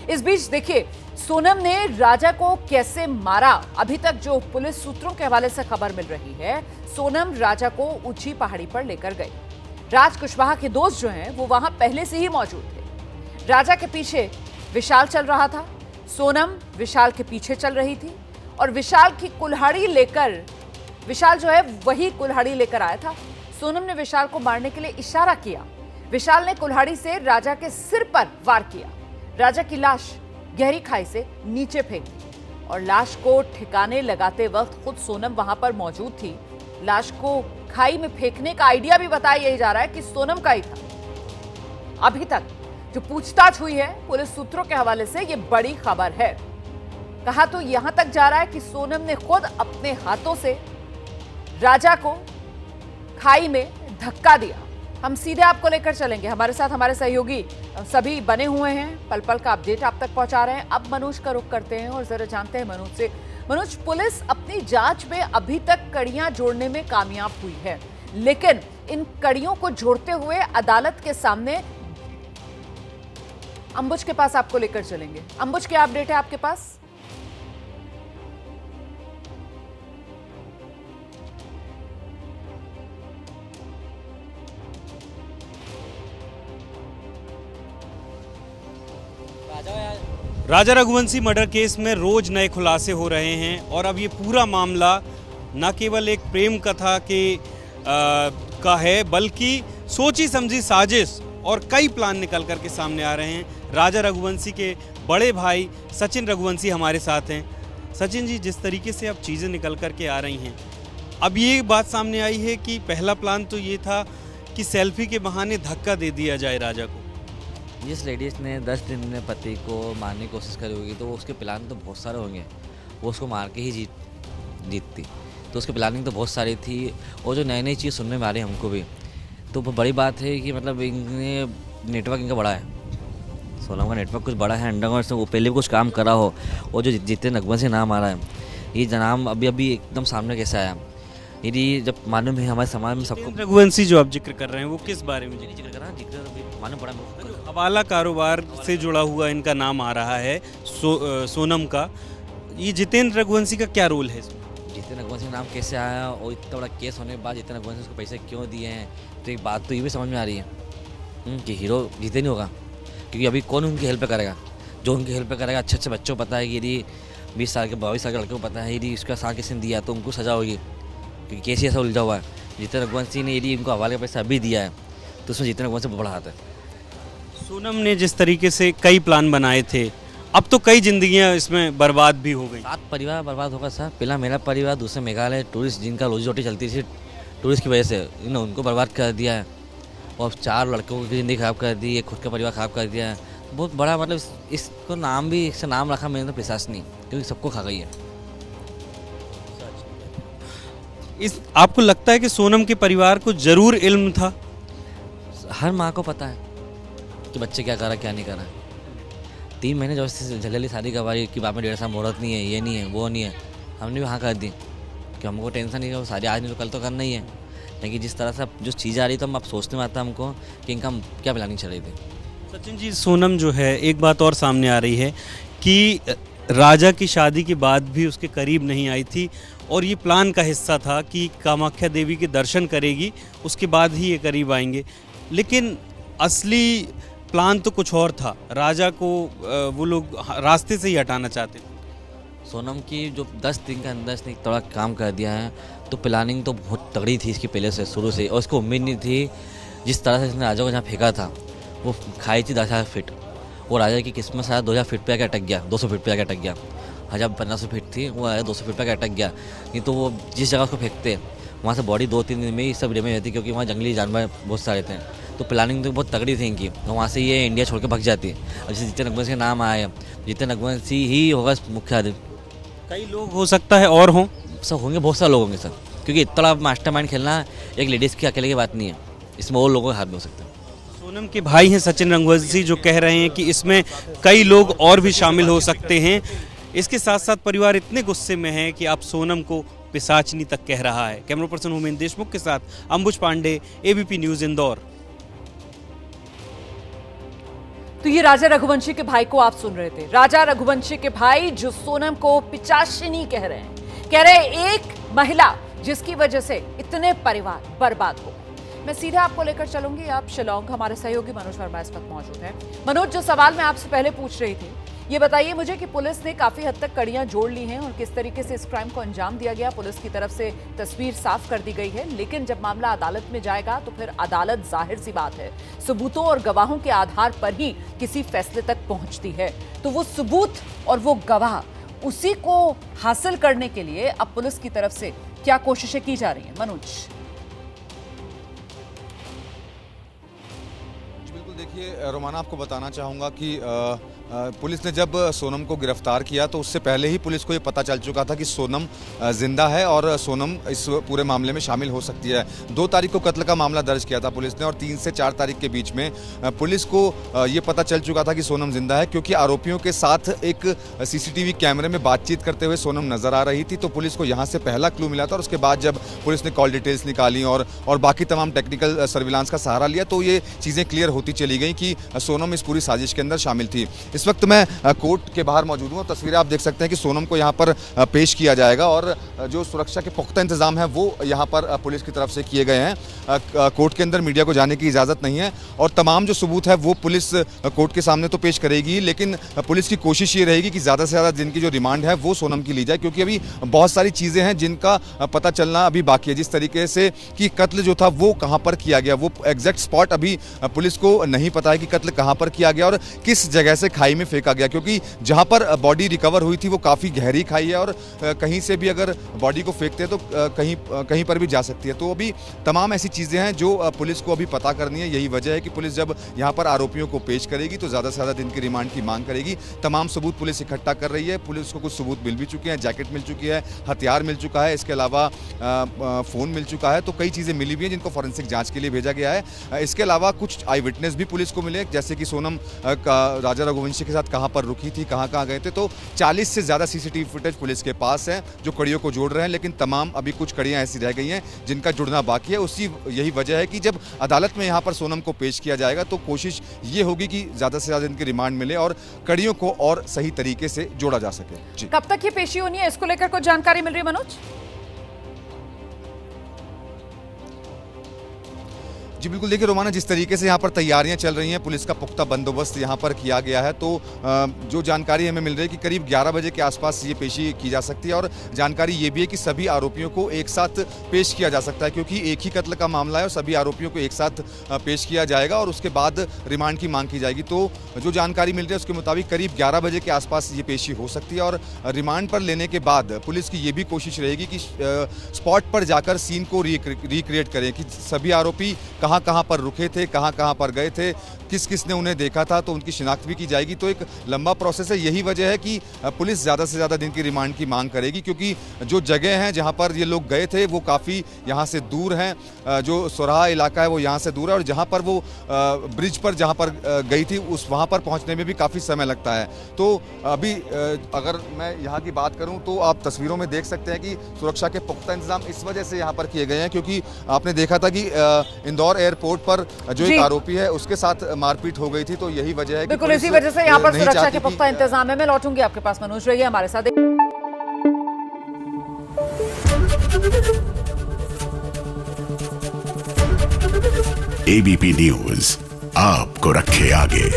इस बीच देखिए सोनम ने राजा को कैसे मारा। अभी तक जो पुलिस सूत्रों के हवाले से खबर मिल रही है, सोनम राजा को ऊंची पहाड़ी पर लेकर गई। राज कुशवाहा के दोस्त जो हैं वो वहां पहले से ही मौजूद थे। राजा के पीछे विशाल चल रहा था, सोनम विशाल के पीछे चल रही थी और विशाल की कुल्हाड़ी लेकर, विशाल जो है वही कुल्हाड़ी लेकर आया था। सोनम ने विशाल को मारने के लिए इशारा किया। विशाल ने कुल्हाड़ी से राजा के सिर पर वार किया। राजा की लाश गहरी खाई से नीचे फेंक दी और लाश को ठिकाने लगाते वक्त खुद सोनम वहां पर मौजूद थी। लाश को खाई में फेंकने का आइडिया भी बताया यही जा रहा है कि सोनम का ही था। अभी तक जो पूछताछ हुई है पुलिस सूत्रों के हवाले से, ये बड़ी खबर है। कहा तो यहां तक जा रहा है कि सोनम ने खुद अपने हाथों से राजा को खाई में धक्का दिया। हम सीधे आपको लेकर चलेंगे, हमारे साथ हमारे सहयोगी सभी बने हुए हैं, पल पल का अपडेट आप तक पहुंचा रहे हैं। अब मनोज का रुख करते हैं और जरा जानते हैं मनोज से। मनोज, पुलिस अपनी जांच में अभी तक कड़ियां जोड़ने में कामयाब हुई है, लेकिन इन कड़ियों को जोड़ते हुए अदालत के सामने अंबुज के पास आपको लेकर चलेंगे। अंबुज, क्या अपडेट है आपके पास? राजा रघुवंशी मर्डर केस में रोज नए खुलासे हो रहे हैं और अब ये पूरा मामला न केवल एक प्रेम कथा का है, बल्कि सोची समझी साजिश और कई प्लान निकल कर के सामने आ रहे हैं। राजा रघुवंशी के बड़े भाई सचिन रघुवंशी हमारे साथ हैं। सचिन जी, जिस तरीके से अब चीज़ें निकल कर के आ रही हैं, अब ये बात सामने आई है कि पहला प्लान तो ये था कि सेल्फी के बहाने धक्का दे दिया जाए राजा को। जिस लेडीज़ ने 10 दिन में पति को मारने की कोशिश करी होगी तो उसके प्लान तो बहुत सारे होंगे। वो उसको मार के ही जीतती, तो उसकी प्लानिंग तो बहुत सारी थी। और जो नई नई चीज़ सुनने में आ रही है हमको भी, तो बड़ी बात है कि मतलब इनने नेटवर्क इनका बड़ा है। सोनम का नेटवर्क कुछ बड़ा है अंडरग्राउंड से, वो पहले भी कुछ काम करा हो। और जो जितेंद्र रघुवंशी नाम आ रहा है, ये नाम अभी एकदम सामने कैसे आया? यदि जब मालूम है हमारे समाज में सबको, रघुवंशी जो आप जिक्र कर रहे हैं वो किस बारे में जिक्र कर रहा है, जिक्र मालूम पड़ा हवाला कारोबार से जुड़ा हुआ इनका नाम आ रहा है, सोनम का। ये जितेंद्र रघुवंशी का क्या रोल है इसमें? जितेंद्र रघुवंशी का नाम कैसे आया और इतना बड़ा केस होने के बाद जितेंद्र रघुवंशी उसको पैसे क्यों दिए हैं? तो एक बात तो ये भी समझ में आ रही है कि हीरो जीते नहीं होगा, क्योंकि अभी कौन उनकी हेल्प करेगा? जो उनकी हेल्प करेगा अच्छे अच्छे बच्चों को पता है कि यदि 20 साल के 22 साल के लड़के को पता है यदि इसका साथ किसी ने दिया तो उनको सजा होगी, क्योंकि केस ही ऐसा उलझा हुआ है। जितेंद्र रघुवंशी ने यदि इनको हवाले का पैसा अभी दिया है तो उसमें जितेंद्र रघुवंशी बड़ा हाथ है। सोनम ने जिस तरीके से कई प्लान बनाए थे, अब तो कई जिंदगियां इसमें बर्बाद भी हो गई। 7 परिवार बर्बाद होगा सर। पहला मेरा परिवार, दूसरे मेघालय टूरिस्ट जिनका रोजी रोटी चलती थी टूरिस्ट की वजह से, इन्होंने उनको बर्बाद कर दिया है। और 4 लड़कों की ज़िंदगी ख़राब कर दी है, खुद का परिवार ख़राब कर दिया है। बहुत बड़ा मतलब इसको नाम भी इससे नाम रखा मैंने तो पिशाचनी, क्योंकि सबको खा गई है। आपको लगता है कि सोनम के परिवार को जरूर इल्म था? हर माँ को पता है कि बच्चे क्या कर रहा क्या नहीं कर रहा। 3 महीने जब से जल्दी शादी करवाई कि बाप में 1.5 साल मुहूर्त नहीं है, ये नहीं है, वो नहीं है, हमने भी हाँ कर दी कि हमको टेंशन नहीं है, वो शादी आज नहीं तो कल तो करना ही है। लेकिन जिस तरह से जो चीज़ आ रही तो हम अब सोचने में आता हमको कि इनका क्या प्लानिंग चल रही थी। सचिन जी, सोनम जो है, एक बात और सामने आ रही है कि राजा की शादी के बाद भी उसके करीब नहीं आई थी और ये प्लान का हिस्सा था कि कामाख्या देवी के दर्शन करेगी, उसके बाद ही ये करीब आएंगे। लेकिन असली प्लान तो कुछ और था। राजा को वो लोग रास्ते से ही हटाना चाहते थे। सोनम की जो 10 दिन के अंदर इसने थोड़ा काम कर दिया है, तो प्लानिंग तो बहुत तगड़ी थी इसकी पहले से, शुरू से। और इसको उम्मीद नहीं थी जिस तरह से इसने राजा को जहाँ फेंका था, वो खाई थी 10,000 फीट। वो राजा की किस्मत शायद 2,000 फीट पे आके अटक गया, 200 फीट पे आके अटक गया। 1,500 फीट थी, वो आया 200 फीट पे आके अटक गया। नहीं तो वो जिस जगह उसको फेंकते वहाँ से बॉडी 2-3 दिन में ही सब डैमेज होती, क्योंकि वहाँ जंगली जानवर बहुत सारे थे। तो प्लानिंग तो बहुत तगड़ी थी इनकी, तो वहाँ से ये इंडिया छोड़ के भाग जाती। अब जैसे जितेंद्र रघुवंशी का नाम आया, जितेंद्र रघुवंशी ही होगा मुख्य आदमी। कई लोग हो सकता है और हों, सब होंगे, बहुत सारे लोग होंगे सर, क्योंकि इतना मास्टरमाइंड खेलना एक लेडीज़ की अकेले की बात नहीं है, इसमें और लोगों के हाथ में हो सकता है। सोनम के भाई हैं सचिन रघुवंशी, जो कह रहे हैं कि इसमें कई लोग और भी शामिल हो सकते हैं। इसके साथ साथ परिवार इतने गुस्से में है कि अब सोनम को पिशाचनी तक कह रहा है। कैमरा पर्सन होमेन देशमुख के साथ अंबुज पांडे, एबीपी न्यूज़ इंदौर। तो ये राजा रघुवंशी के भाई को आप सुन रहे थे। राजा रघुवंशी के भाई जो सोनम को पिचाशिनी कह रहे हैं, कह रहे एक महिला जिसकी वजह से इतने परिवार बर्बाद हो। मैं सीधे आपको लेकर चलूंगी आप शिलोंग। हमारे सहयोगी मनोज वर्मा इस वक्त मौजूद है। मनोज, जो सवाल मैं आपसे पहले पूछ रही थी, ये बताइए मुझे कि पुलिस ने काफी हद तक कड़ियां जोड़ ली हैं और किस तरीके से इस क्राइम को अंजाम दिया गया। पुलिस की तरफ से तस्वीर साफ कर दी गई है, लेकिन जब मामला अदालत में जाएगा तो फिर अदालत जाहिर सी बात है सबूतों और गवाहों के आधार पर ही किसी फैसले तक पहुंचती है। तो वो सबूत और वो गवाह, उसी को हासिल करने के लिए अब पुलिस की तरफ से क्या कोशिशें की जा रही हैं? मनोज। बिल्कुल, देखिए रोमाना, आपको बताना चाहूँगा कि पुलिस ने जब सोनम को गिरफ्तार किया तो उससे पहले ही पुलिस को ये पता चल चुका था कि सोनम जिंदा है और सोनम इस पूरे मामले में शामिल हो सकती है। 2 तारीख को कत्ल का मामला दर्ज किया था पुलिस ने और 3 से 4 तारीख के बीच में पुलिस को ये पता चल चुका था कि सोनम जिंदा है, क्योंकि आरोपियों के साथ एक सीसीटीवी कैमरे में बातचीत करते हुए सोनम नजर आ रही थी। तो पुलिस को यहाँ से पहला क्लू मिला था और उसके बाद जब पुलिस ने कॉल डिटेल्स निकाली और बाकी तमाम टेक्निकल सर्विलांस का सहारा लिया तो ये चीज़ें क्लियर होती चली गई कि सोनम इस पूरी साजिश के अंदर शामिल थी। इस वक्त मैं कोर्ट के बाहर मौजूद हूँ। तस्वीरें आप देख सकते हैं कि सोनम को यहाँ पर पेश किया जाएगा और जो सुरक्षा के पुख्ता इंतजाम है वो यहाँ पर पुलिस की तरफ से किए गए हैं। कोर्ट के अंदर मीडिया को जाने की इजाज़त नहीं है और तमाम जो सबूत है वो पुलिस कोर्ट के सामने तो पेश करेगी, लेकिन पुलिस की कोशिश ये रहेगी कि ज़्यादा से ज़्यादा दिन की जो रिमांड है वो सोनम की ली जाए, क्योंकि अभी बहुत सारी चीज़ें हैं जिनका पता चलना अभी बाकी है। जिस तरीके से कि कत्ल जो था वो कहाँ पर किया गया, वो एग्जैक्ट स्पॉट अभी पुलिस को नहीं पता है कि कत्ल कहाँ पर किया गया और किस जगह से खाई में फेंका गया, क्योंकि जहां पर बॉडी रिकवर हुई थी वो काफ़ी गहरी खाई है और कहीं से भी अगर बॉडी को फेंकते हैं तो कहीं पर भी जा सकती है। तो अभी तमाम ऐसी चीज़ें हैं जो पुलिस को अभी पता करनी है। यही वजह है कि पुलिस जब यहां पर आरोपियों को पेश करेगी तो ज़्यादा से ज़्यादा दिन की रिमांड की मांग करेगी। तमाम सबूत पुलिस इकट्ठा कर रही है। पुलिस को कुछ सबूत मिल भी चुके हैं, जैकेट मिल चुकी है, हथियार मिल चुका है, इसके अलावा फ़ोन मिल चुका है। तो कई चीज़ें मिली भी हैं जिनको फॉरेंसिक जाँच के लिए भेजा गया है। इसके अलावा कुछ आई विटनेस भी पुलिस को मिले, जैसे कि सोनम राजा रघुवंशी के साथ कहाँ पर रुकी थी, कहाँ गए थे। तो 40 से ज़्यादा सीसीटीवी फुटेज पुलिस के पास है जो कड़ियों को जोड़ रहे हैं, लेकिन तमाम अभी कुछ कड़ियाँ ऐसी रह गई हैं जिनका जुड़ना बाकी है। यही वजह है कि जब अदालत में यहाँ पर सोनम को पेश किया जाएगा तो कोशिश ये होगी कि ज़्यादा से ज़्यादा इनकी रिमांड मिले और कड़ियों को और सही तरीके से जोड़ा जा सके। जी, कब तक ये पेशी होनी है, इसको लेकर कुछ जानकारी मिल रही है मनोज? जी बिल्कुल, देखिए रोमाना, जिस तरीके से यहाँ पर तैयारियां चल रही हैं, पुलिस का पुख्ता बंदोबस्त यहाँ पर किया गया है, तो जो जानकारी हमें मिल रही है कि करीब 11 बजे के आसपास ये पेशी की जा सकती है और जानकारी ये भी है कि सभी आरोपियों को एक साथ पेश किया जा सकता है, क्योंकि एक ही कत्ल का मामला है और सभी आरोपियों को एक साथ पेश किया जाएगा और उसके बाद रिमांड की मांग की जाएगी। तो जो जानकारी मिल रही है उसके मुताबिक करीब 11 बजे के आसपास ये पेशी हो सकती है और रिमांड पर लेने के बाद पुलिस की ये भी कोशिश रहेगी कि स्पॉट पर जाकर सीन को रिक्रिएट करें कि सभी आरोपी कहाँ पर रुके थे, कहाँ पर गए थे, किसने उन्हें देखा था, तो उनकी शिनाख्त भी की जाएगी। तो एक लंबा प्रोसेस है। यही वजह है कि पुलिस ज़्यादा से ज़्यादा दिन की रिमांड की मांग करेगी, क्योंकि जो जगह हैं जहां पर ये लोग गए थे वो काफ़ी यहां से दूर हैं। जो सुराहा इलाका है वो यहां से दूर है और जहां पर वो ब्रिज पर जहां पर गई थी वहां पर पहुंचने में भी काफ़ी समय लगता है। तो अभी अगर मैं यहाँ की बात करूँ तो आप तस्वीरों में देख सकते हैं कि सुरक्षा के पुख्ता इंतजाम इस वजह से यहाँ पर किए गए हैं, क्योंकि आपने देखा था कि इंदौर एयरपोर्ट पर जो एक आरोपी है उसके साथ मारपीट हो गई थी। तो यही वजह है कि बिल्कुल इसी वजह से यहाँ पर सुरक्षा के पुख्ता इंतजाम है। मैं लौटूंगी आपके पास मनोज, रहिए हमारे साथ। एबीपी न्यूज आपको रखे आगे।